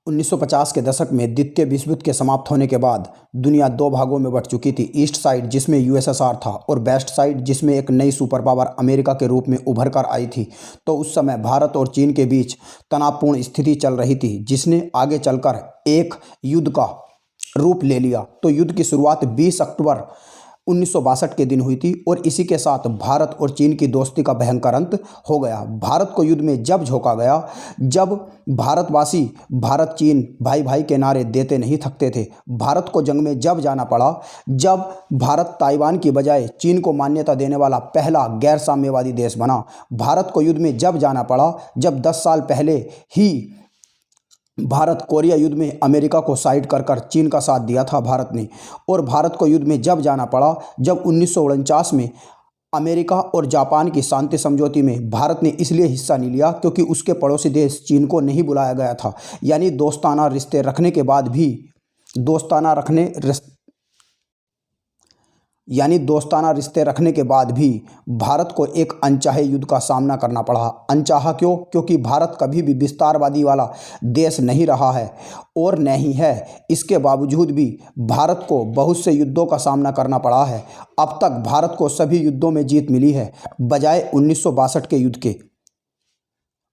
1950 के दशक में द्वितीय विश्व युद्ध के समाप्त होने के बाद दुनिया दो भागों में बंट चुकी थी। ईस्ट साइड जिसमें यूएसएसआर था और वेस्ट साइड जिसमें एक नई सुपर पावर अमेरिका के रूप में उभर कर आई थी। तो उस समय भारत और चीन के बीच तनावपूर्ण स्थिति चल रही थी, जिसने आगे चलकर एक युद्ध का रूप ले लिया। तो युद्ध की शुरुआत 20 अक्टूबर 1962 के दिन हुई थी और इसी के साथ भारत और चीन की दोस्ती का भयंकर अंत हो गया। भारत को युद्ध में जब झोंका गया, जब भारतवासी भारत चीन भाई भाई के नारे देते नहीं थकते थे, भारत को जंग में जब जाना पड़ा, जब भारत ताइवान की बजाय चीन को मान्यता देने वाला पहला गैर साम्यवादी देश बना, भारत को युद्ध में जब जाना पड़ा, जब 10 साल पहले ही भारत कोरिया युद्ध में अमेरिका को साइड कर कर चीन का साथ दिया था भारत ने, और भारत को युद्ध में जब जाना पड़ा, जब 1949 में अमेरिका और जापान की शांति समझौते में भारत ने इसलिए हिस्सा नहीं लिया क्योंकि उसके पड़ोसी देश चीन को नहीं बुलाया गया था। यानी दोस्ताना रिश्ते रखने के बाद भी भारत को एक अनचाहे युद्ध का सामना करना पड़ा। अनचाहा क्यों? क्योंकि भारत कभी भी विस्तारवादी वाला देश नहीं रहा है और नहीं है। इसके बावजूद भी भारत को बहुत से युद्धों का सामना करना पड़ा है। अब तक भारत को सभी युद्धों में जीत मिली है, बजाय 1962 के युद्ध के।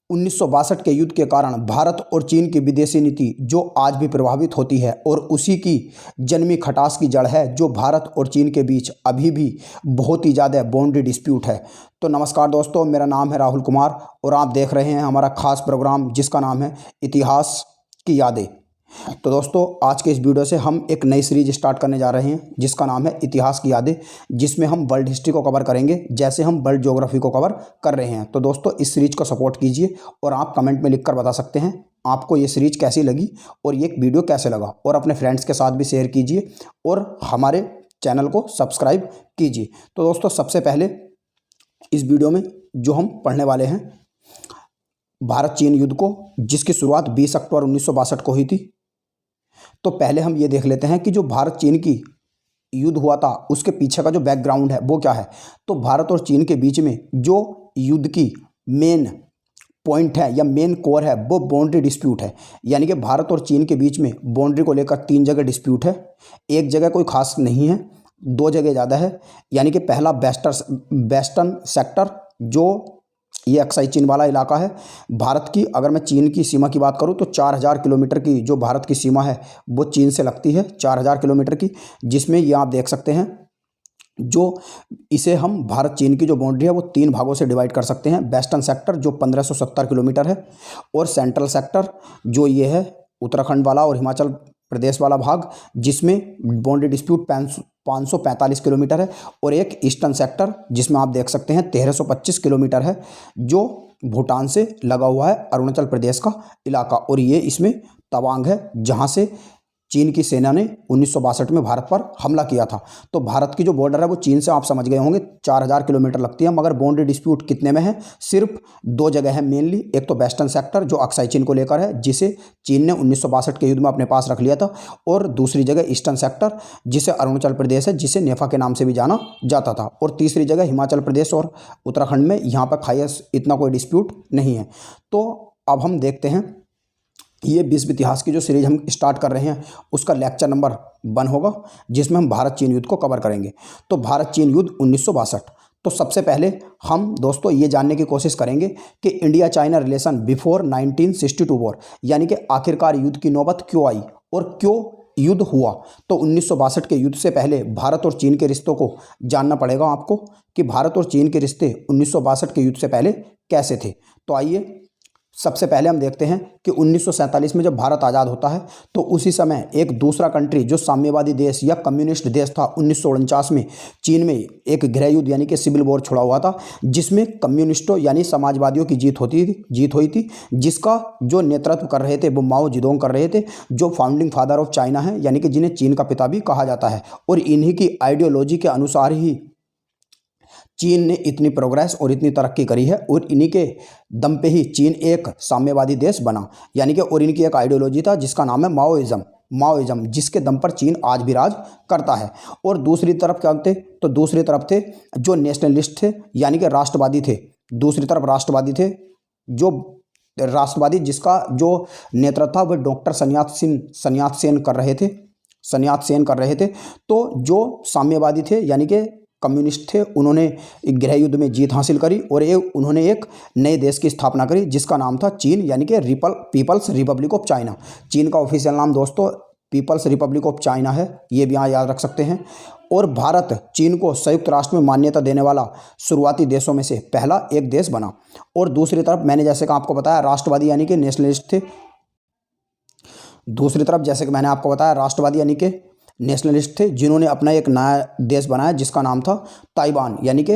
1962 के युद्ध के कारण भारत और चीन की विदेशी नीति जो आज भी प्रभावित होती है और उसी की जन्मी खटास की जड़ है, जो भारत और चीन के बीच अभी भी बहुत ही ज़्यादा बाउंड्री डिस्प्यूट है। तो नमस्कार दोस्तों, मेरा नाम है राहुल कुमार और आप देख रहे हैं हमारा खास प्रोग्राम जिसका नाम है इतिहास की यादें। तो दोस्तों, आज के इस वीडियो से हम एक नई सीरीज स्टार्ट करने जा रहे हैं जिसका नाम है इतिहास की यादें, जिसमें हम वर्ल्ड हिस्ट्री को कवर करेंगे जैसे हम वर्ल्ड ज्योग्राफी को कवर कर रहे हैं। तो दोस्तों, इस सीरीज को सपोर्ट कीजिए और आप कमेंट में लिखकर बता सकते हैं आपको ये सीरीज कैसी लगी और ये वीडियो कैसे लगा, और अपने फ्रेंड्स के साथ भी शेयर कीजिए और हमारे चैनल को सब्सक्राइब कीजिए। तो दोस्तों, सबसे पहले इस वीडियो में जो हम पढ़ने वाले हैं भारत चीन युद्ध को, जिसकी शुरुआत 20 अक्टूबर 1962 को हुई थी। तो पहले हम ये देख लेते हैं कि जो भारत चीन की युद्ध हुआ था उसके पीछे का जो बैकग्राउंड है वो क्या है। तो भारत और चीन के बीच में जो युद्ध की मेन पॉइंट है या मेन कोर है वो बाउंड्री डिस्प्यूट है। यानी कि भारत और चीन के बीच में बाउंड्री को लेकर 3 जगह डिस्प्यूट है। एक जगह कोई खास नहीं है, 2 जगह ज़्यादा है। यानी कि पहला वेस्टर्न सेक्टर, जो ये अक्साई चीन वाला इलाका है भारत की। अगर मैं चीन की सीमा की बात करूं तो 4000 किलोमीटर की जो भारत की सीमा है वो चीन से लगती है, 4000 किलोमीटर की, जिसमें ये आप देख सकते हैं। जो इसे हम भारत चीन की जो बाउंड्री है वो 3 भागों से डिवाइड कर सकते हैं। वेस्टर्न सेक्टर जो 1570 किलोमीटर है, और सेंट्रल सेक्टर जो ये है उत्तराखंड वाला और हिमाचल प्रदेश वाला भाग, जिसमें बाउंड्री डिस्प्यूट 545 किलोमीटर है, और एक ईस्टर्न सेक्टर जिसमें आप देख सकते हैं 1325 किलोमीटर है, जो भूटान से लगा हुआ है, अरुणाचल प्रदेश का इलाका। और ये इसमें तवांग है जहाँ से चीन की सेना ने 1962 में भारत पर हमला किया था। तो भारत की जो बॉर्डर है वो चीन से आप समझ गए होंगे 4000 किलोमीटर लगती है, मगर बाउंड्री डिस्प्यूट कितने में है? सिर्फ 2 जगह है मेनली। एक तो वेस्टर्न सेक्टर जो अक्साई चीन को लेकर है, जिसे चीन ने 1962 के युद्ध में अपने पास रख लिया था, और दूसरी जगह ईस्टर्न सेक्टर जिसे अरुणाचल प्रदेश है, जिसे नेफा के नाम से भी जाना जाता था, और तीसरी जगह हिमाचल प्रदेश और उत्तराखंड में। यहाँ पर खास इतना कोई डिस्प्यूट नहीं है। तो अब हम देखते हैं ये विश्व इतिहास की जो सीरीज हम स्टार्ट कर रहे हैं उसका लेक्चर नंबर 1 होगा, जिसमें हम भारत चीन युद्ध को कवर करेंगे। तो भारत चीन युद्ध 1962। तो सबसे पहले हम दोस्तों ये जानने की कोशिश करेंगे कि India China relation before 1962 war, यानी कि आखिरकार युद्ध की नौबत क्यों आई और क्यों युद्ध हुआ। तो 1962 के युद्ध से पहले भारत और चीन के रिश्तों को जानना पड़ेगा आपको कि भारत और चीन के रिश्ते 1962 के युद्ध से पहले कैसे थे। तो आइए सबसे पहले हम देखते हैं कि 1947 में जब भारत आज़ाद होता है तो उसी समय एक दूसरा कंट्री जो साम्यवादी देश या कम्युनिस्ट देश था, 1949 में चीन में एक गृह युद्ध यानी कि सिविल वॉर छुड़ा हुआ था, जिसमें कम्युनिस्टों यानी समाजवादियों की जीत हुई थी, जिसका जो नेतृत्व कर रहे थे वो माओ जेडोंग कर रहे थे, जो फाउंडिंग फादर ऑफ चाइना है, यानी कि जिन्हें चीन का पिता भी कहा जाता है। और इन्हीं की आइडियोलॉजी के अनुसार ही चीन ने इतनी प्रोग्रेस और इतनी तरक्की करी है, और इन्हीं के दम पे ही चीन एक साम्यवादी देश बना। यानी कि और इनकी एक आइडियोलॉजी था जिसका नाम है माओइज्म, जिसके दम पर चीन आज भी राज करता है। और दूसरी तरफ क्या थे? तो दूसरी तरफ थे जो नेशनलिस्ट थे, यानी कि राष्ट्रवादी थे। दूसरी तरफ राष्ट्रवादी थे जो राष्ट्रवादी जिसका जो नेतृत्व था वह डॉक्टर सन्यात सेन कर रहे थे। तो जो साम्यवादी थे यानी कि कम्युनिस्ट थे, उन्होंने गृह युद्ध में जीत हासिल करी और उन्होंने एक नए देश की स्थापना करी जिसका नाम था चीन यानी कि पीपल्स रिपब्लिक ऑफ चाइना। चीन का ऑफिशियल नाम दोस्तों पीपल्स रिपब्लिक ऑफ चाइना है, ये भी यहाँ याद रख सकते हैं। और भारत चीन को संयुक्त राष्ट्र में मान्यता देने वाला शुरुआती देशों में से पहला एक देश बना। और दूसरी तरफ मैंने जैसे कि आपको बताया राष्ट्रवादी यानी कि नेशनलिस्ट थे, दूसरी तरफ जैसे कि मैंने आपको बताया राष्ट्रवादी यानी कि नेशनलिस्ट थे जिन्होंने अपना एक नया देश बनाया जिसका नाम था ताइवान यानी कि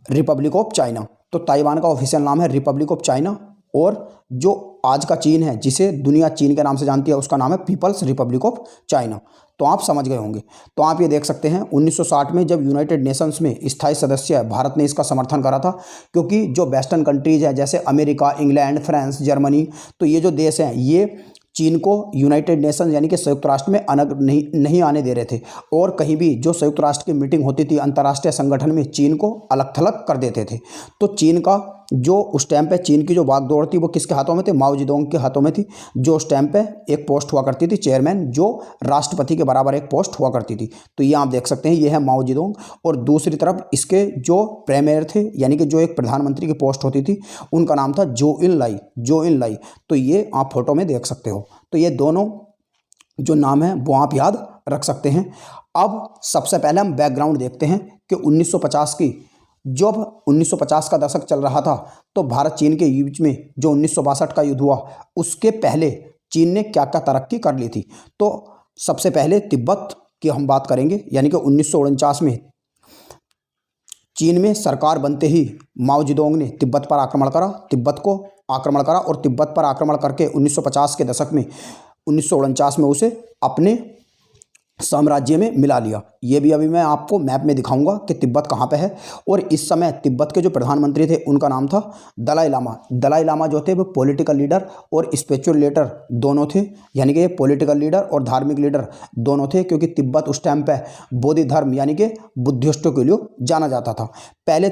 रिपब्लिक ऑफ चाइना। तो ताइवान का ऑफिशियल नाम है रिपब्लिक ऑफ चाइना और जो आज का चीन है जिसे दुनिया चीन के नाम से जानती है उसका नाम है पीपल्स रिपब्लिक ऑफ चाइना। तो आप समझ गए होंगे। तो आप ये देख सकते हैं 1960 में जब यूनाइटेड नेशंस में स्थायी सदस्य है भारत ने इसका समर्थन करा था, क्योंकि जो वेस्टर्न कंट्रीज़ हैं जैसे अमेरिका, इंग्लैंड, फ्रांस, जर्मनी, तो ये जो देश हैं ये चीन को यूनाइटेड नेशन यानी कि संयुक्त राष्ट्र में नहीं आने दे रहे थे और कहीं भी जो संयुक्त राष्ट्र की मीटिंग होती थी अंतर्राष्ट्रीय संगठन में चीन को अलग थलग कर देते थे। तो चीन का जो उस टाइम पे चीन की जो बागडोर थी वो किसके हाथों में थी? माओ जेडोंग के हाथों में थी। जो उस टाइम पे एक पोस्ट हुआ करती थी चेयरमैन, जो राष्ट्रपति के बराबर एक पोस्ट हुआ करती थी। तो ये आप देख सकते हैं ये है माओ जेडोंग। और दूसरी तरफ इसके जो प्रीमियर थे यानी कि जो एक प्रधानमंत्री की पोस्ट होती थी उनका नाम था जो इन लाई। तो ये आप फोटो में देख सकते हो। तो ये दोनों जो नाम है वो आप याद रख सकते हैं। अब सबसे पहले हम बैकग्राउंड देखते हैं कि 1950 की जब 1950 का दशक चल रहा था तो भारत चीन के बीच में जो 1962 का युद्ध हुआ उसके पहले चीन ने क्या क्या तरक्की कर ली थी। तो सबसे पहले तिब्बत की हम बात करेंगे यानी कि 1949 में चीन में सरकार बनते ही माओ जेडोंग ने तिब्बत पर आक्रमण करा, और तिब्बत पर आक्रमण करके 1950 के दशक में 1949 में उसे अपने साम्राज्य में मिला लिया। ये भी अभी मैं आपको मैप में दिखाऊंगा कि तिब्बत कहाँ पे है। और इस समय तिब्बत के जो प्रधानमंत्री थे उनका नाम था दलाई लामा जो थे वो पॉलिटिकल लीडर और स्पिरिचुअल लीडर दोनों थे, यानी कि ये पॉलिटिकल लीडर और धार्मिक लीडर दोनों थे, क्योंकि तिब्बत उस टाइम पे बौद्ध धर्म यानी कि बुद्धिस्टों के लिए जाना जाता था। पहले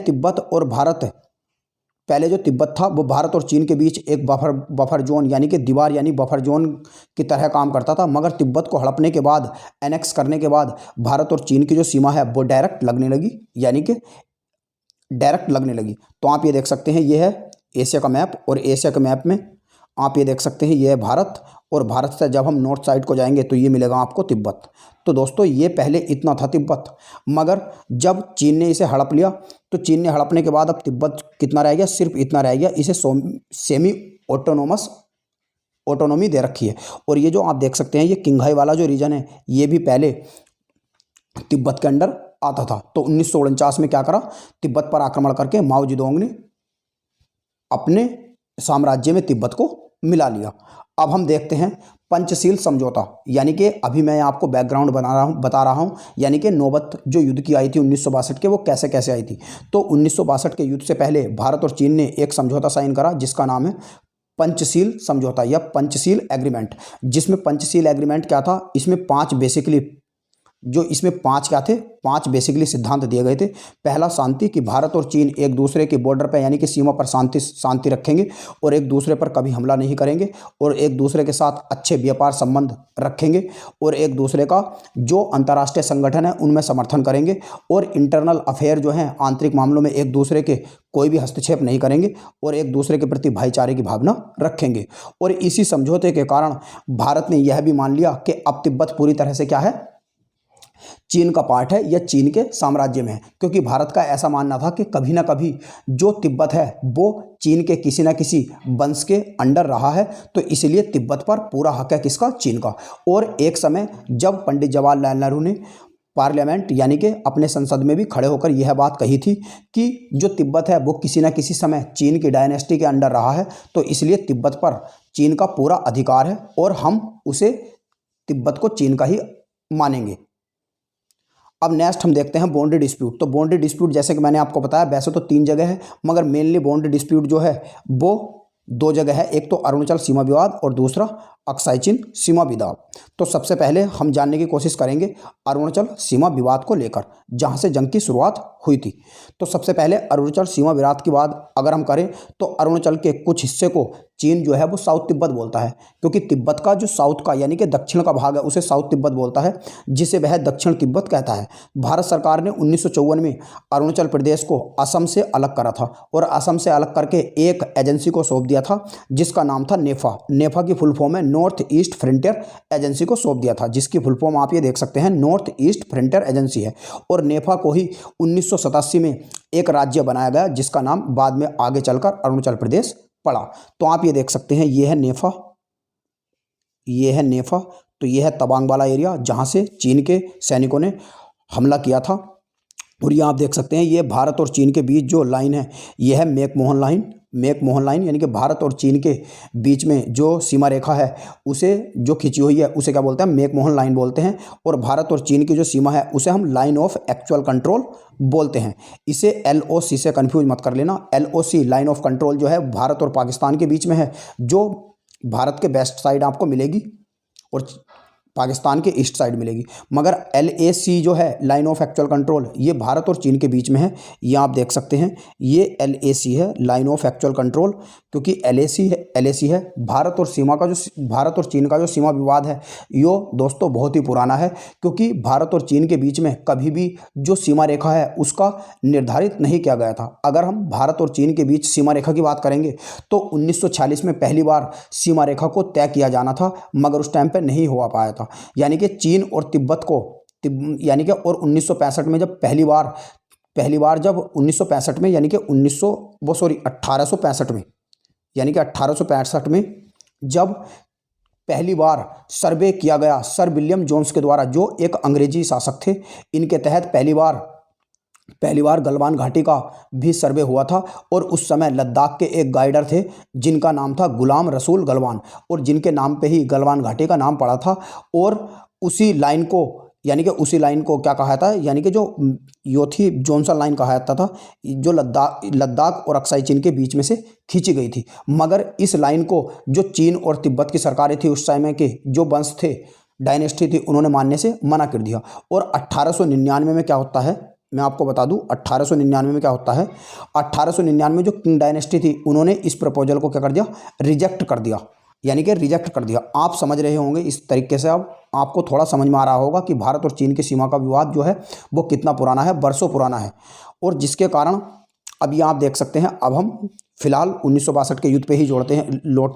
जो तिब्बत था वो भारत और चीन के बीच एक बफर जोन यानी कि दीवार यानी बफर जोन की तरह काम करता था, मगर तिब्बत को हड़पने के बाद, एनेक्स करने के बाद भारत और चीन की जो सीमा है वो डायरेक्ट लगने लगी। तो आप ये देख सकते हैं ये है एशिया का मैप, और एशिया के मैप में आप ये देख सकते हैं ये है भारत, और भारत से जब हम नॉर्थ साइड को जाएंगे तो ये मिलेगा आपको तिब्बत। तो दोस्तों ये पहले इतना था तिब्बत, मगर जब चीन ने इसे हड़प लिया तो चीन ने हड़पने के बाद अब तिब्बत कितना रह गया? सिर्फ इतना रह गया। इसे सेमी ऑटोनॉमी दे रखी है। और ये जो आप देख सकते हैं ये किंघाई वाला जो रीजन है ये भी पहले तिब्बत के अंडर आता था। तो 1949 में क्या करा? तिब्बत पर आक्रमण करके माओ जेडोंग ने अपने साम्राज्य में तिब्बत को मिला लिया। अब हम देखते हैं पंचशील समझौता, यानी कि अभी मैं आपको बैकग्राउंड बता रहा हूँ, यानी कि नौबत जो युद्ध की आई थी 1962 के, वो कैसे कैसे आई थी। तो 1962 के युद्ध से पहले भारत और चीन ने एक समझौता साइन करा जिसका नाम है पंचशील समझौता या पंचशील एग्रीमेंट। जिसमें पंचशील एग्रीमेंट क्या था? इसमें पांच बेसिकली सिद्धांत दिए गए थे। पहला शांति, कि भारत और चीन एक दूसरे के बॉर्डर पर यानी कि सीमा पर शांति रखेंगे और एक दूसरे पर कभी हमला नहीं करेंगे, और एक दूसरे के साथ अच्छे व्यापार संबंध रखेंगे, और एक दूसरे का जो अंतर्राष्ट्रीय संगठन है उनमें समर्थन करेंगे, और इंटरनल अफेयर जो हैं आंतरिक मामलों में एक दूसरे के कोई भी हस्तक्षेप नहीं करेंगे, और एक दूसरे के प्रति भाईचारे की भावना रखेंगे। और इसी समझौते के कारण भारत ने यह भी मान लिया कि अब तिब्बत पूरी तरह से क्या है? चीन का पार्ट है या चीन के साम्राज्य में है, क्योंकि भारत का ऐसा मानना था कि कभी ना कभी जो तिब्बत है वो चीन के किसी ना किसी वंश के अंडर रहा है, तो इसलिए तिब्बत पर पूरा हक है किसका? चीन का। और एक समय जब पंडित जवाहरलाल नेहरू ने पार्लियामेंट यानी कि अपने संसद में भी खड़े होकर यह बात कही थी कि जो तिब्बत है वो किसी न किसी समय चीन की डायनेस्टी के अंडर रहा है, तो इसलिए तिब्बत पर चीन का पूरा अधिकार है और हम उसे तिब्बत को चीन का ही मानेंगे। अब नेक्स्ट हम देखते हैं बाउंड्री डिस्प्यूट। तो बाउंड्री डिस्प्यूट जैसे कि मैंने आपको बताया वैसे तो 3 जगह है, मगर मेनली बाउंड्री डिस्प्यूट जो है वो 2 जगह है। एक तो अरुणाचल सीमा विवाद और दूसरा अक्साई चीन सीमा विवाद। तो सबसे पहले हम जानने की कोशिश करेंगे अरुणाचल सीमा विवाद को लेकर, जहां से जंग की शुरुआत हुई थी। तो सबसे पहले अरुणाचल सीमा विवाद की बात अगर हम करें तो अरुणाचल के कुछ हिस्से को चीन जो है वो साउथ तिब्बत बोलता है, क्योंकि तिब्बत का जो साउथ का यानी कि दक्षिण का भाग है उसे साउथ तिब्बत बोलता है, जिसे वह दक्षिण तिब्बत कहता है। भारत सरकार ने 1954 में अरुणाचल प्रदेश को असम से अलग करा था और असम से अलग करके एक एजेंसी को सौंप दिया था जिसका नाम था नेफा। नेफा की फुल फॉर्म है नॉर्थ ईस्ट फ्रंटियर एजेंसी को सौंप दिया था, जिसकी फुल फॉर्म आप ये देख सकते हैं नॉर्थ ईस्ट फ्रंटियर एजेंसी है। और नेफा को ही 1987 में एक राज्य बनाया गया जिसका नाम बाद में आगे चलकर अरुणाचल प्रदेश पड़ा। तो आप ये देख सकते हैं ये है नेफा, ये है नेफा। तो ये है तवांग वाला एरिया जहां से चीन के सैनिकों ने हमला किया था। और ये आप देख सकते हैं ये भारत और चीन के बीच जो लाइन है ये है मैकमोहन लाइन। मैकमोहन लाइन यानी कि भारत और चीन के बीच में जो सीमा रेखा है उसे जो खिंची हुई है उसे क्या बोलते हैं, मैकमोहन लाइन बोलते हैं। और भारत और चीन की जो सीमा है उसे हम लाइन ऑफ एक्चुअल कंट्रोल बोलते हैं। इसे LOC से कंफ्यूज मत कर लेना। LOC लाइन ऑफ कंट्रोल जो है भारत और पाकिस्तान के बीच में है, जो भारत के वेस्ट साइड आपको मिलेगी और पाकिस्तान के ईस्ट साइड मिलेगी। मगर LAC जो है लाइन ऑफ एक्चुअल कंट्रोल ये भारत और चीन के बीच में है। ये आप देख सकते हैं ये LAC है लाइन ऑफ एक्चुअल कंट्रोल, क्योंकि LAC है भारत और चीन का जो सीमा विवाद है यो दोस्तों बहुत ही पुराना है, क्योंकि भारत और चीन के बीच में कभी भी जो सीमा रेखा है उसका निर्धारित नहीं किया गया था। अगर हम भारत और चीन के बीच सीमा रेखा की बात करेंगे तो 1946 में पहली बार सीमा रेखा को तय किया जाना था, मगर उस टाइम पे नहीं हो पाया था। यानी कि चीन और तिब्बत को यानी कि और 1965 में जब पहली बार जब 1965 में यानी कि 1865 में यानी कि 1865 में जब पहली बार सर्वे किया गया सर विलियम जोन्स के द्वारा, जो एक अंग्रेजी शासक थे, इनके तहत पहली बार गलवान घाटी का भी सर्वे हुआ था। और उस समय लद्दाख के एक गाइडर थे जिनका नाम था गुलाम रसूल गलवान, और जिनके नाम पे ही गलवान घाटी का नाम पड़ा था। और उसी लाइन को क्या कहा था, यानी कि जो योथी जॉनसन लाइन कहा जाता था, जो लद्दाख और अक्साई चीन के बीच में से खींची गई थी। मगर इस लाइन को जो चीन और तिब्बत की सरकारें थी उस समय के जो वंश थे, डायनेस्टी थी, उन्होंने मानने से मना कर दिया। और 1899 में क्या होता है मैं आपको बता दूं, 1899 में क्या होता है, 1899 में जो किंग डायनेस्टी थी उन्होंने इस प्रपोजल को क्या कर दिया, रिजेक्ट कर दिया। यानी कि रिजेक्ट कर दिया। आप समझ रहे होंगे इस तरीके से, अब आपको थोड़ा समझ में आ रहा होगा कि भारत और चीन की सीमा का विवाद जो है वो कितना पुराना है, बरसों पुराना है। और जिसके कारण अब यहाँ आप देख सकते हैं, अब हम फिलहाल 1962 के युद्ध पे ही लौटते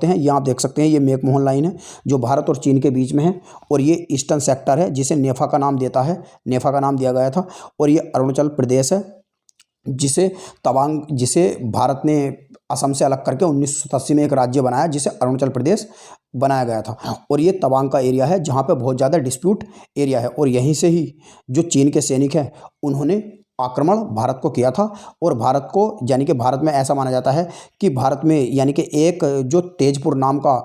हैं। यहाँ आप देख सकते हैं ये मैकमोहन लाइन है जो भारत और चीन के बीच में है, और ये ईस्टर्न सेक्टर है जिसे नेफा का नाम दिया गया था। और ये अरुणाचल प्रदेश है जिसे भारत ने असम से अलग करके 1987 में एक राज्य बनाया जिसे अरुणाचल प्रदेश बनाया गया था। और ये तवांग का एरिया है जहाँ पे बहुत ज़्यादा डिस्प्यूट एरिया है, और यहीं से ही जो चीन के सैनिक हैं उन्होंने आक्रमण भारत को किया था। और भारत को यानी कि भारत में ऐसा माना जाता है कि भारत में यानी कि एक जो तेजपुर नाम का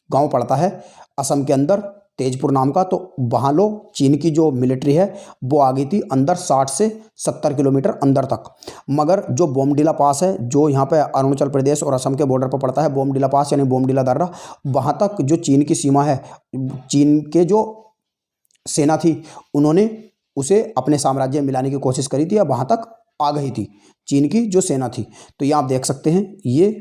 गांव पड़ता है असम के अंदर, तेजपुर नाम का, तो वहाँ लोग चीन की जो मिलिट्री है वो आ गई थी अंदर 60 से 70 किलोमीटर अंदर तक। मगर जो बोमडिला पास है जो यहाँ पे अरुणाचल प्रदेश और असम के बॉर्डर पर पड़ता है, बोमडिला पास यानी बोमडिला दर्रा, वहाँ तक जो चीन की सीमा है, चीन के जो सेना थी उन्होंने उसे अपने साम्राज्य में मिलाने की कोशिश करी थी, या वहाँ तक आ गई थी चीन की जो सेना थी। तो ये आप देख सकते हैं ये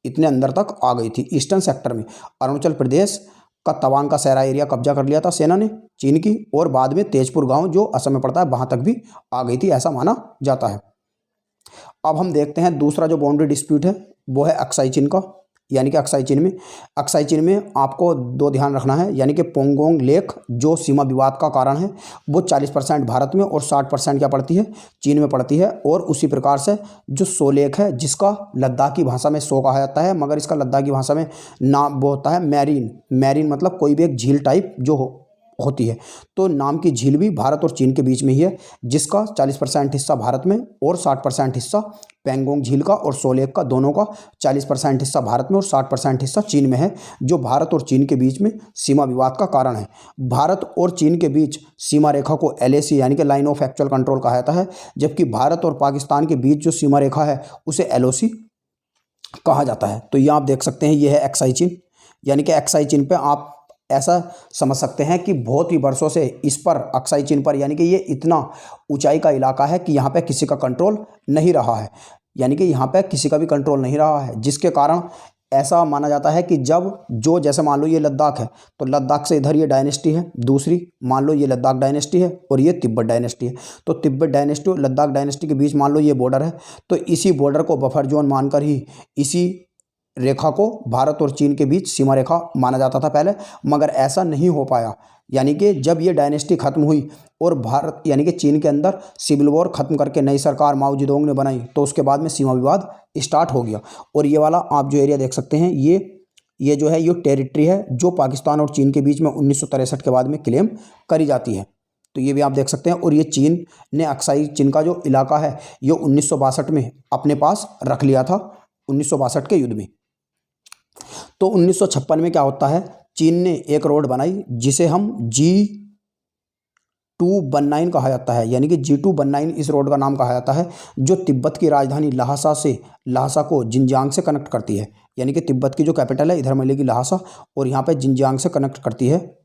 इतने अंदर तक आ गई थी। ईस्टर्न सेक्टर में अरुणाचल प्रदेश का तवांग का सहरा एरिया कब्जा कर लिया था सेना ने चीन की, और बाद में तेजपुर गांव जो असम में पड़ता है वहाँ तक भी आ गई थी, ऐसा माना जाता है। अब हम देखते हैं दूसरा जो बाउंड्री डिस्प्यूट है वो है अक्साई चीन का, यानी कि अक्साई चीन में आपको दो ध्यान रखना है। यानी कि पोंगोंग लेक जो सीमा विवाद का कारण है वो 40% भारत में और 60% क्या पड़ती है, चीन में पड़ती है। और उसी प्रकार से जो सो लेक है जिसका लद्दाखी भाषा में सो कहा जाता है, मगर इसका लद्दाखी भाषा में नाम वो होता है मैरीन मतलब कोई भी एक झील टाइप जो होती है। तो नाम की झील भी भारत और चीन के बीच में ही है, जिसका 40% हिस्सा भारत में और 60% हिस्सा पेंगोंग झील का और सोलेक का, दोनों का 40% हिस्सा भारत में और 60% हिस्सा चीन में है, जो भारत और चीन के बीच में सीमा विवाद का कारण है। भारत और चीन के बीच सीमा रेखा को LAC यानी कि लाइन ऑफ एक्चुअल कंट्रोल कहा जाता है, जबकि भारत और पाकिस्तान के बीच जो सीमा रेखा है उसे LOC कहा जाता है। तो ये आप देख सकते हैं ये है अक्साई चीन, यानी कि अक्साई चिन्ह पे आप ऐसा समझ सकते हैं कि बहुत ही वर्षों से इस पर अक्साई चिन्ह पर, यानी कि ये इतना ऊंचाई का इलाका है कि यहाँ पे किसी का कंट्रोल नहीं रहा है, यानी कि यहाँ पे किसी का भी कंट्रोल नहीं रहा है, जिसके कारण ऐसा माना जाता है कि जब जो जैसे मान लो ये लद्दाख है तो लद्दाख से इधर ये डायनेस्टी है, दूसरी मान लो ये लद्दाख डायनेस्टी है और ये तिब्बत डायनेस्टी है, तो तिब्बत डायनेस्टी और लद्दाख डायनेस्टी के बीच मान लो ये बॉर्डर है, तो इसी बॉर्डर को बफर जोन मानकर ही इसी रेखा को भारत और चीन के बीच सीमा रेखा माना जाता था पहले, मगर ऐसा नहीं हो पाया। यानी कि जब ये डायनेस्टी खत्म हुई और भारत यानी कि चीन के अंदर सिविल वॉर खत्म करके नई सरकार माओ जेडोंग ने बनाई, तो उसके बाद में सीमा विवाद स्टार्ट हो गया। और ये वाला आप जो एरिया देख सकते हैं, ये जो है ये टेरिटरी है जो पाकिस्तान और चीन के बीच में 1963 के बाद में क्लेम करी जाती है, तो ये भी आप देख सकते हैं। और ये चीन ने अक्साई चिन्ह का जो इलाका है ये 1962 में अपने पास रख लिया था, 1962 के युद्ध में। तो 1956 में क्या होता है, चीन ने एक रोड बनाई जिसे हम G219 कहा जाता है, यानी कि G219 इस रोड का नाम कहा जाता है, जो तिब्बत की राजधानी ल्हासा को जिनजियांग से कनेक्ट करती है। यानी कि तिब्बत की जो कैपिटल है इधर मिलेगी ल्हासा और यहाँ पे जिनजियांग से कनेक्ट करती है,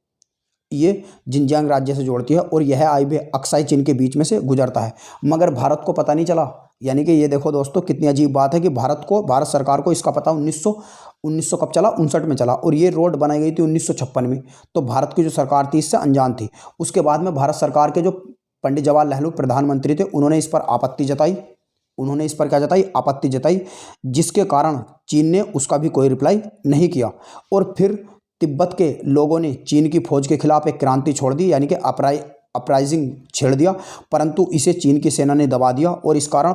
ये जिनजियांग राज्य से जोड़ती है और यह हाईवे अक्साई चिन्ह के बीच में से गुजरता है। मगर भारत को पता नहीं चला, यानी कि ये देखो दोस्तों कितनी अजीब बात है कि भारत सरकार को इसका पता 1900 कब चला, 59 में चला, और ये रोड बनाई गई थी 1956 में। तो भारत की जो सरकार थी इससे अनजान थी। उसके बाद में भारत सरकार के जो पंडित जवाहरलाल नेहरू प्रधानमंत्री थे उन्होंने इस पर आपत्ति जताई, आपत्ति जताई, जिसके कारण चीन ने उसका भी कोई रिप्लाई नहीं किया। और फिर तिब्बत के लोगों ने चीन की फौज के खिलाफ एक क्रांति छोड़ दी, यानी कि अपराइजिंग छेड़ दिया, परंतु इसे चीन की सेना ने दबा दिया। और इस कारण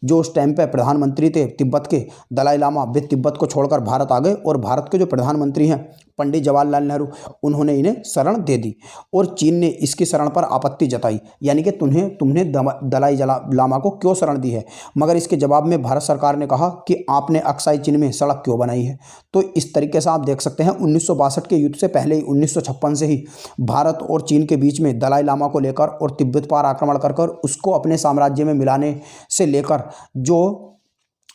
जो उस टाइम पे प्रधानमंत्री थे तिब्बत के दलाई लामा, वे तिब्बत को छोड़कर भारत आ गए और भारत के जो प्रधानमंत्री हैं पंडित जवाहरलाल नेहरू, उन्होंने इन्हें शरण दे दी और चीन ने इसकी शरण पर आपत्ति जताई, यानी कि तुमने दलाई लामा को क्यों शरण दी है। मगर इसके जवाब में भारत सरकार ने कहा कि आपने अक्साई चिन्ह में सड़क क्यों बनाई है। तो इस तरीके से आप देख सकते हैं 1962 के युद्ध से पहले ही 1956 से ही भारत और चीन के बीच में दलाई लामा को लेकर और तिब्बत पर आक्रमण कर उसको अपने साम्राज्य में मिलाने से लेकर जो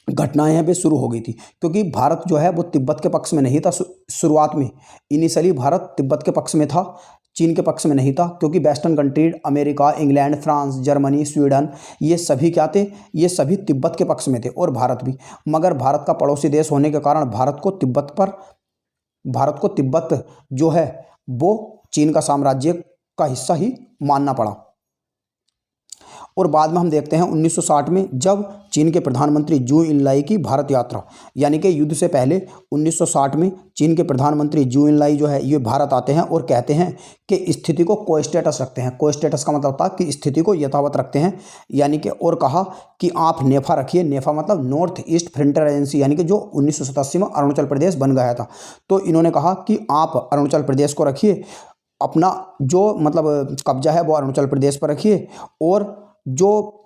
घटनाएं हैं वे शुरू हो गई थी। क्योंकि भारत जो है वो तिब्बत के पक्ष में नहीं था शुरुआत में, इनिशियली भारत तिब्बत के पक्ष में था, चीन के पक्ष में नहीं था, क्योंकि western country America, England, France, Germany, Sweden, ये सभी क्या थे, ये सभी तिब्बत के पक्ष में थे और भारत भी। मगर भारत का पड़ोसी देश होने के कारण भारत को तिब्बत जो है वो चीन का साम्राज्य का हिस्सा ही मानना पड़ा। और बाद में हम देखते हैं 1960 में जब चीन के प्रधानमंत्री जू इनलाई की भारत यात्रा, यानी कि युद्ध से पहले 1960 में चीन के प्रधानमंत्री जू इनलाई जो है ये भारत आते हैं और कहते हैं कि स्थिति को को स्टेटस रखते हैं। को स्टेटस का मतलब होता है कि स्थिति को यथावत रखते हैं, यानी कि और कहा कि आप नेफा रखिए। नेफा मतलब नॉर्थ ईस्ट फ्रंटियर एजेंसी, यानी कि जो 1987 में अरुणाचल प्रदेश बन गया था। तो इन्होंने कहा कि आप अरुणाचल प्रदेश को रखिए, अपना जो मतलब कब्जा है वो अरुणाचल प्रदेश पर रखिए, और जो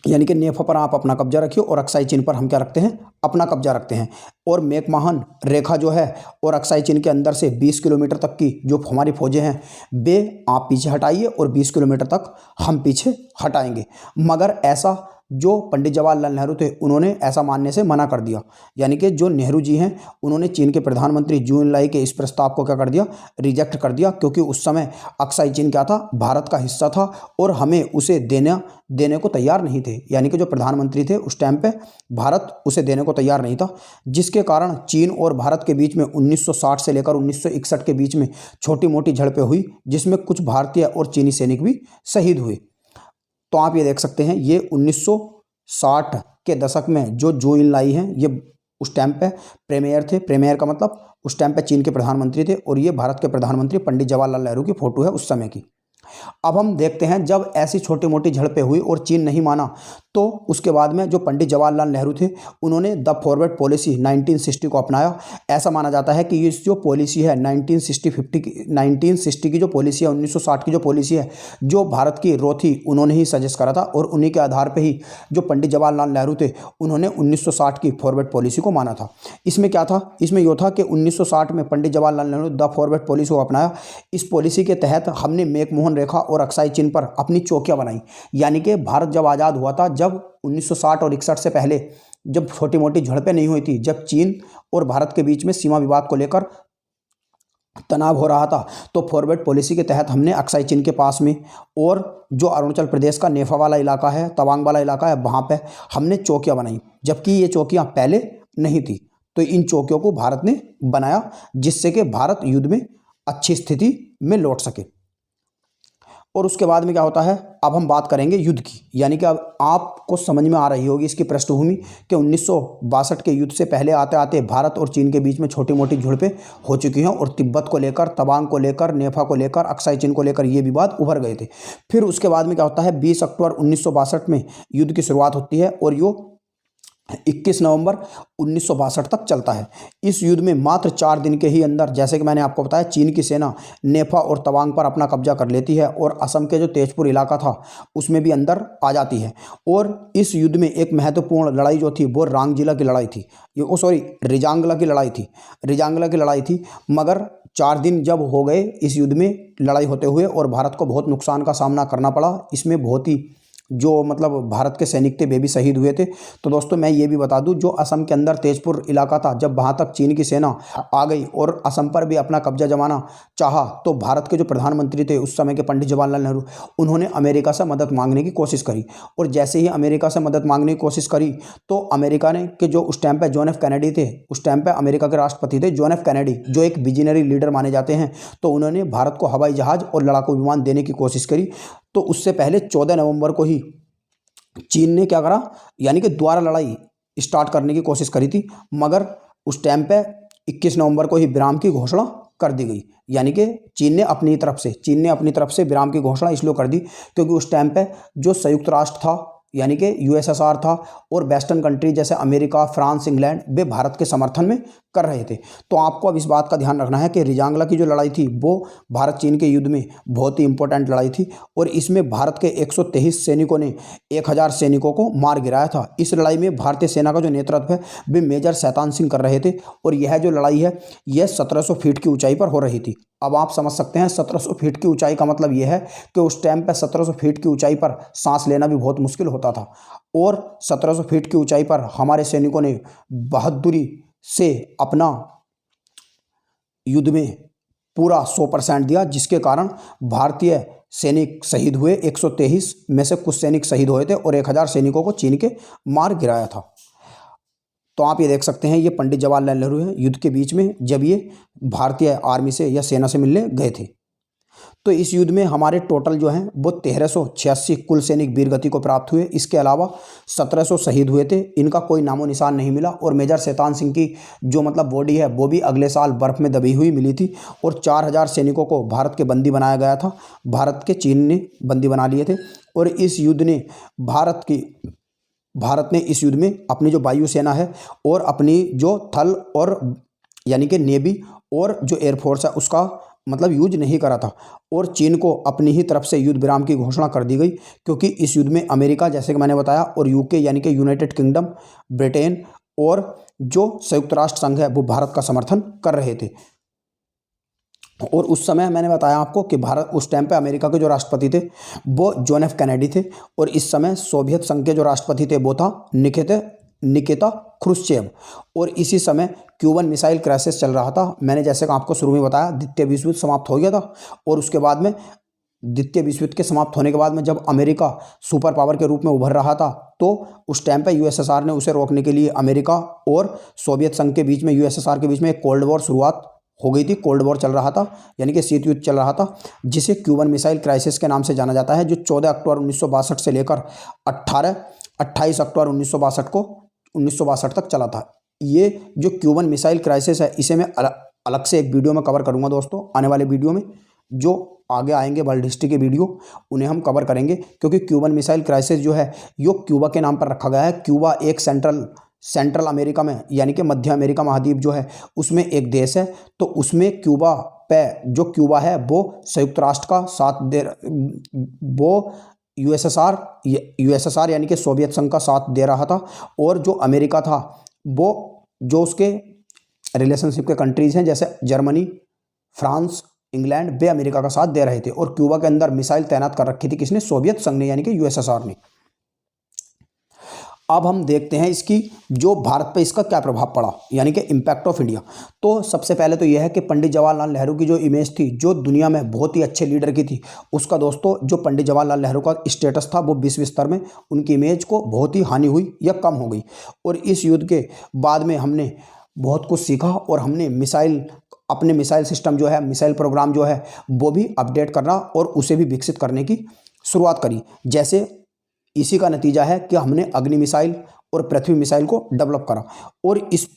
यानी कि नेफा पर आप अपना कब्जा रखिए और अक्साई चिन्ह पर हम क्या रखते हैं, अपना कब्जा रखते हैं। और मैकमोहन रेखा जो है और अक्साई चिन्ह के अंदर से 20 किलोमीटर तक की जो हमारी फौजें हैं वे आप पीछे हटाइए और 20 किलोमीटर तक हम पीछे हटाएंगे। मगर ऐसा जो पंडित जवाहरलाल नेहरू थे उन्होंने ऐसा मानने से मना कर दिया, यानी कि जो नेहरू जी हैं उन्होंने चीन के प्रधानमंत्री जू इनलाई के इस प्रस्ताव को क्या कर दिया, रिजेक्ट कर दिया, क्योंकि उस समय अक्साई चिन्ह क्या था, भारत का हिस्सा था और हमें उसे देने को तैयार नहीं थे। यानी कि जो प्रधानमंत्री थे उस टाइम पे भारत उसे देने को तैयार नहीं था, जिसके कारण चीन और भारत के बीच में 1960 से लेकर 1961 के बीच में छोटी मोटी झड़पें हुई, जिसमें कुछ भारतीय और चीनी सैनिक भी शहीद हुए। तो आप ये देख सकते हैं ये 1960 के दशक में जो जू इनलाई हैं ये उस टाइम पे प्रीमियर थे। प्रीमियर का मतलब उस टाइम पे चीन के प्रधानमंत्री थे और ये भारत के प्रधानमंत्री पंडित जवाहरलाल नेहरू की फोटो है उस समय की। अब हम देखते हैं जब ऐसी छोटी मोटी झड़पें हुई और चीन नहीं माना, तो उसके बाद में जो पंडित जवाहरलाल नेहरू थे उन्होंने द फॉरवर्ड पॉलिसी 1960 को अपनाया। ऐसा माना जाता है कि ये जो पॉलिसी है 1960 की जो पॉलिसी है, 1960 की जो पॉलिसी है, जो भारत की रो थी उन्होंने ही सजेस्ट करा था और उन्हीं के आधार पर ही जो पंडित जवाहरलाल नेहरू थे उन्होंने 1960 की फॉरवर्ड पॉलिसी को माना था। इसमें क्या था, इसमें यह था कि 1960 में Pandit Jawaharlal Nehru the forward policy को अपनाया। इस पॉलिसी के तहत हमने मैकमोहन रेखा और अक्साई चिन्ह पर अपनी चौकियां बनाई। यानी कि भारत जब आज़ाद हुआ था, जब 1960 और 61 से पहले जब छोटी मोटी झड़पें नहीं हुई थी, जब चीन और भारत के बीच में सीमा विवाद को लेकर तनाव हो रहा था, तो फॉरवर्ड पॉलिसी के तहत हमने अक्साई चीन के पास में और जो अरुणाचल प्रदेश का नेफा वाला इलाका है, तवांग वाला इलाका है, वहाँ पे हमने चौकियाँ बनाई, जबकि ये चौकियाँ पहले नहीं थी। तो इन चौकियों को भारत ने बनाया जिससे कि भारत युद्ध में अच्छी स्थिति में लौट सके। और उसके बाद में क्या होता है, अब हम बात करेंगे युद्ध की, यानी कि अब आपको समझ में आ रही होगी इसकी पृष्ठभूमि कि 1962 के युद्ध से पहले आते आते भारत और चीन के बीच में छोटी मोटी झड़पें हो चुकी हैं और तिब्बत को लेकर, तवांग को लेकर, नेफा को लेकर, अक्साई चीन को लेकर ये विवाद उभर गए थे। फिर उसके बाद में क्या होता है, 20 अक्टूबर 1962 में युद्ध की शुरुआत होती है और यो 21 नवंबर 1962 तक चलता है। इस युद्ध में मात्र 4 दिन के ही अंदर, जैसे कि मैंने आपको बताया, चीन की सेना नेफा और तवांग पर अपना कब्जा कर लेती है और असम के जो तेजपुर इलाका था उसमें भी अंदर आ जाती है। और इस युद्ध में एक महत्वपूर्ण लड़ाई जो थी वो रांगजिला की लड़ाई थी, रिजांगला की लड़ाई थी, रिजांगला की लड़ाई थी। मगर 4 दिन जब हो गए इस युद्ध में लड़ाई होते हुए और भारत को बहुत नुकसान का सामना करना पड़ा, इसमें बहुत ही जो मतलब भारत के सैनिक थे वे भी शहीद हुए थे। तो दोस्तों मैं ये भी बता दूं, जो असम के अंदर तेजपुर इलाका था, जब वहाँ तक चीन की सेना आ गई और असम पर भी अपना कब्जा जमाना चाहा, तो भारत के जो प्रधानमंत्री थे उस समय के पंडित जवाहरलाल नेहरू, उन्होंने अमेरिका से मदद मांगने की कोशिश करी। और जैसे ही अमेरिका से मदद मांगने की कोशिश करी तो अमेरिका ने कि जो उस टाइम पर जॉन एफ कैनेडी थे, उस टाइम पर अमेरिका के राष्ट्रपति थे जॉन एफ कैनेडी, जो एक विजनरी लीडर माने जाते हैं, तो उन्होंने भारत को हवाई जहाज़ और लड़ाकू विमान देने की कोशिश करी। तो उससे पहले 14 नवंबर को ही चीन ने क्या करा, यानी कि दोबारा लड़ाई स्टार्ट करने की कोशिश करी थी, मगर उस टाइम पे 21 नवंबर को ही विराम की घोषणा कर दी गई। यानी कि चीन ने अपनी तरफ से विराम की घोषणा इसलिए कर दी क्योंकि उस टाइम पे जो संयुक्त राष्ट्र था, यानी कि यूएसएसआर था, और वेस्टर्न कंट्री जैसे अमेरिका, फ्रांस, इंग्लैंड, वे भारत के समर्थन में कर रहे थे। तो आपको अब इस बात का ध्यान रखना है कि रिजांगला की जो लड़ाई थी वो भारत चीन के युद्ध में बहुत ही इंपॉर्टेंट लड़ाई थी और इसमें भारत के 123 सैनिकों ने 1000 सैनिकों को मार गिराया था। इस लड़ाई में भारतीय सेना का जो नेतृत्व है वे मेजर शैतान सिंह कर रहे थे और यह जो लड़ाई है यह 1700 फीट की ऊंचाई पर हो रही थी। अब आप समझ सकते हैं 1700 फीट की ऊंचाई का मतलब यह है कि उस टाइम पर 1700 फीट की ऊंचाई पर सांस लेना भी बहुत मुश्किल होता था और 1700 फीट की ऊंचाई पर हमारे सैनिकों ने बहादुरी से अपना युद्ध में पूरा 100% दिया, जिसके कारण भारतीय सैनिक शहीद हुए। 123 में से कुछ सैनिक शहीद हुए थे और 1000 सैनिकों को चीन के मार गिराया था। तो आप ये देख सकते हैं, ये पंडित जवाहरलाल नेहरू है युद्ध के बीच में जब ये भारतीय आर्मी से या सेना से मिलने गए थे। तो इस युद्ध में हमारे टोटल जो हैं वो 1386 कुल सैनिक वीरगति को प्राप्त हुए। इसके अलावा 1700 शहीद हुए थे, इनका कोई नामो निशान नहीं मिला। और मेजर शैतान सिंह की जो मतलब बॉडी है वो भी अगले साल बर्फ़ में दबी हुई मिली थी। और 4000 सैनिकों को भारत के बंदी बनाया गया था, भारत के चीन ने बंदी बना लिए थे। और इस युद्ध ने भारत ने इस युद्ध में अपनी जो वायुसेना है और अपनी जो थल और यानी कि नेवी और जो एयरफोर्स है उसका मतलब यूज नहीं करा था और चीन को अपनी ही तरफ से युद्ध विराम की घोषणा कर दी गई, क्योंकि इस युद्ध में अमेरिका, जैसे कि मैंने बताया, और यूके यानी कि यूनाइटेड किंगडम, ब्रिटेन और जो संयुक्त राष्ट्र संघ है वो भारत का समर्थन कर रहे थे। और उस समय मैंने बताया आपको कि भारत उस टाइम पे अमेरिका के जो राष्ट्रपति थे वो जॉन एफ कैनेडी थे और इस समय सोवियत संघ के जो राष्ट्रपति थे वो था निकिता क्रुश्चेव। और इसी समय क्यूबन मिसाइल क्राइसिस चल रहा था। मैंने जैसे कि आपको शुरू में बताया द्वितीय विश्व युद्ध समाप्त हो गया था और उसके बाद में द्वितीय विश्व युद्ध के समाप्त होने के बाद में जब अमेरिका सुपर पावर के रूप में उभर रहा था तो उस टाइम पे यूएसएसआर ने उसे रोकने के लिए अमेरिका और सोवियत संघ के बीच में, यूएसएसआर के बीच में एक कोल्ड वॉर शुरुआत हो गई थी। कोल्ड वॉर चल रहा था, यानी कि शीत युद्ध चल रहा था, जिसे क्यूबन मिसाइल क्राइसिस के नाम से जाना जाता है, जो 14 अक्टूबर 1962 से लेकर 28 अक्टूबर 1962 तक चला था। ये जो क्यूबन मिसाइल क्राइसिस है इसे मैं अलग से एक वीडियो में कवर करूंगा दोस्तों। आने वाले वीडियो में जो आगे आएंगे वर्ल्ड हिस्ट्री के वीडियो उन्हें हम कवर करेंगे, क्योंकि क्यूबन मिसाइल क्राइसिस जो है यो क्यूबा के नाम पर रखा गया है। क्यूबा एक सेंट्रल अमेरिका में, यानी कि मध्य अमेरिका महाद्वीप जो है उसमें एक देश है। तो उसमें क्यूबा पे जो क्यूबा है वो संयुक्त राष्ट्र का साथ दे, वो यूएसएसआर यानी कि सोवियत संघ का साथ दे रहा था। और जो अमेरिका था वो जो उसके रिलेशनशिप के कंट्रीज़ हैं जैसे जर्मनी, फ्रांस, इंग्लैंड, वे अमेरिका का साथ दे रहे थे। और क्यूबा के अंदर मिसाइल तैनात कर रखी थी किसने? सोवियत संघ ने, यानी कि यूएसएसआर ने। अब हम देखते हैं इसकी जो भारत पे इसका क्या प्रभाव पड़ा, यानी कि इम्पैक्ट ऑफ इंडिया। तो सबसे पहले तो यह है कि पंडित जवाहरलाल नेहरू की जो इमेज थी, जो दुनिया में बहुत ही अच्छे लीडर की थी, उसका दोस्तों जो पंडित जवाहरलाल नेहरू का स्टेटस था वो विश्व स्तर में उनकी इमेज को बहुत ही हानि हुई या कम हो गई। और इस युद्ध के बाद में हमने बहुत कुछ सीखा और हमने अपने मिसाइल सिस्टम जो है, मिसाइल प्रोग्राम जो है वो भी अपडेट करना और उसे भी विकसित करने की शुरुआत करी। जैसे इसी का नतीजा है कि हमने अग्नि मिसाइल और पृथ्वी मिसाइल को डेवलप करा। और इस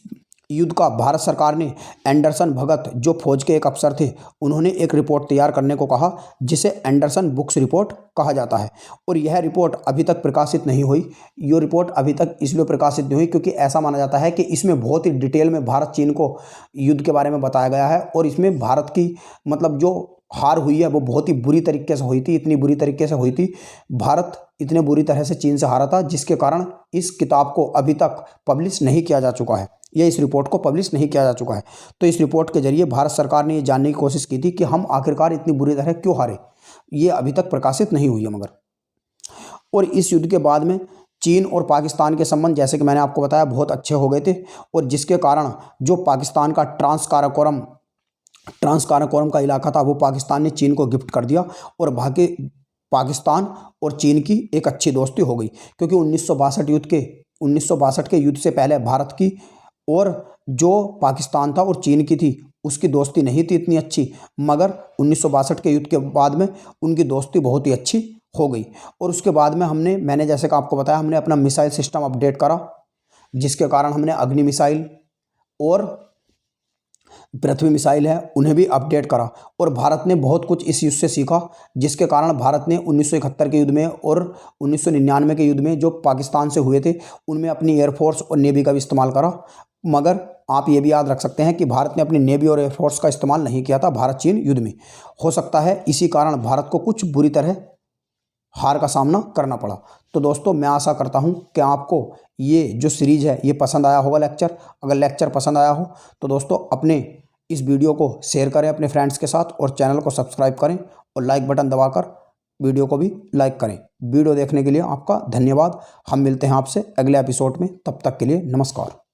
युद्ध का भारत सरकार ने एंडरसन भगत जो फौज के एक अफसर थे, उन्होंने एक रिपोर्ट तैयार करने को कहा जिसे एंडरसन बुक्स रिपोर्ट कहा जाता है। और यह रिपोर्ट अभी तक प्रकाशित नहीं हुई। ये रिपोर्ट अभी तक इसलिए प्रकाशित नहीं हुई क्योंकि ऐसा माना जाता है कि इसमें बहुत ही डिटेल में भारत चीन को युद्ध के बारे में बताया गया है। और इसमें भारत की मतलब जो हार हुई है वो बहुत ही बुरी तरीके से हुई थी, इतनी बुरी तरीके से हुई थी, भारत इतने बुरी तरह से चीन से हारा था, जिसके कारण इस किताब को अभी तक पब्लिश नहीं किया जा चुका है, या इस रिपोर्ट को पब्लिश नहीं किया जा चुका है। तो इस रिपोर्ट के जरिए भारत सरकार ने ये जानने की कोशिश की थी कि हम आखिरकार इतनी बुरी तरह क्यों हारे। ये अभी तक प्रकाशित नहीं हुई है मगर। और इस युद्ध के बाद में चीन और पाकिस्तान के संबंध, जैसे कि मैंने आपको बताया, बहुत अच्छे हो गए थे। और जिसके कारण जो पाकिस्तान का ट्रांस काराकोरम का इलाका था वो पाकिस्तान ने चीन को गिफ्ट कर दिया। और बाकी पाकिस्तान और चीन की एक अच्छी दोस्ती हो गई, क्योंकि 1962 के युद्ध से पहले भारत की और जो पाकिस्तान था और चीन की थी उसकी दोस्ती नहीं थी इतनी अच्छी, मगर 1962 के युद्ध के बाद में उनकी दोस्ती बहुत ही अच्छी हो गई। और उसके बाद में मैंने जैसे कि आपको बताया, हमने अपना मिसाइल सिस्टम अपडेट करा, जिसके कारण हमने अग्नि मिसाइल और पृथ्वी मिसाइल है उन्हें भी अपडेट करा। और भारत ने बहुत कुछ इस युद्ध से सीखा, जिसके कारण भारत ने 1971 के युद्ध में और 1999 के युद्ध में जो पाकिस्तान से हुए थे उनमें अपनी एयरफोर्स और नेवी का भी इस्तेमाल करा। मगर आप ये भी याद रख सकते हैं कि भारत ने अपनी नेवी और एयरफोर्स का इस्तेमाल नहीं किया था भारत चीन युद्ध में। हो सकता है इसी कारण भारत को कुछ बुरी तरह हार का सामना करना पड़ा। तो दोस्तों, मैं आशा करता हूं कि आपको ये जो सीरीज है ये पसंद आया होगा लेक्चर। अगर लेक्चर पसंद आया हो तो दोस्तों अपने इस वीडियो को शेयर करें अपने फ्रेंड्स के साथ, और चैनल को सब्सक्राइब करें और लाइक बटन दबाकर वीडियो को भी लाइक करें। वीडियो देखने के लिए आपका धन्यवाद। हम मिलते हैं आपसे अगले एपिसोड में, तब तक के लिए नमस्कार।